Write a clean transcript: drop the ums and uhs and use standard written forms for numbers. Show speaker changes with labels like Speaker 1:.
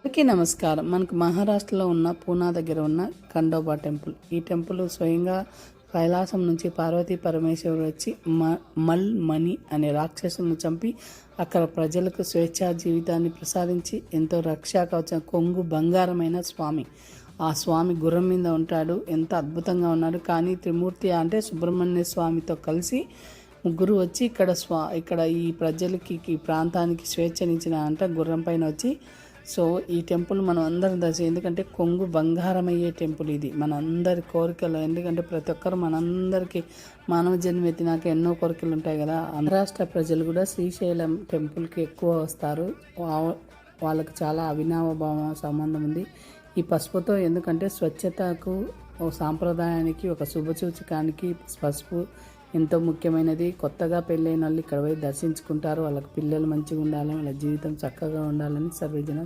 Speaker 1: అందరికీ నమస్కారం. మనకు మహారాష్ట్రలో ఉన్న పూనా దగ్గర ఉన్న ఖండోబా టెంపుల్. ఈ టెంపుల్ స్వయంగా కైలాసం నుంచి పార్వతీ పరమేశ్వరుడు వచ్చి మల్ మణి అనే రాక్షసులను చంపి అక్కడ ప్రజలకు స్వేచ్ఛా జీవితాన్ని ప్రసాదించి ఎంతో రక్షా కవచం కొంగు బంగారమైన స్వామి. ఆ స్వామి గుర్రం మీద ఉంటాడు. ఎంత అద్భుతంగా ఉన్నాడు. కానీ త్రిమూర్తి అంటే సుబ్రహ్మణ్య స్వామితో కలిసి ముగ్గురు వచ్చి ఇక్కడ ఈ ప్రజలకి ఈ ప్రాంతానికి స్వేచ్ఛనిచ్చిన అంట గుర్రం పైన వచ్చి. సో ఈ టెంపుల్ మనం అందరం ఎందుకంటే కొంగు బంగారమయ్యే టెంపుల్ ఇది. మన అందరి కోరికలు, ఎందుకంటే ప్రతి ఒక్కరు మనందరికీ మానవ జన్మ ఎత్తినాక ఎన్నో కోరికలు ఉంటాయి కదా. రాష్ట్ర ప్రజలు కూడా శ్రీశైలం టెంపుల్కి ఎక్కువ వస్తారు. వాళ్ళకి చాలా అవినాభావ సంబంధం ఉంది ఈ పసుపుతో. ఎందుకంటే స్వచ్ఛతకు, ఓ సాంప్రదాయానికి, ఒక శుభసూచకానికి పసుపు ఎంతో ముఖ్యమైనది. కొత్తగా పెళ్ళైన వాళ్ళు ఇక్కడ పోయి దర్శించుకుంటారు. వాళ్ళకి పిల్లలు మంచిగా ఉండాలని, వాళ్ళ జీవితం చక్కగా ఉండాలని సర్వజన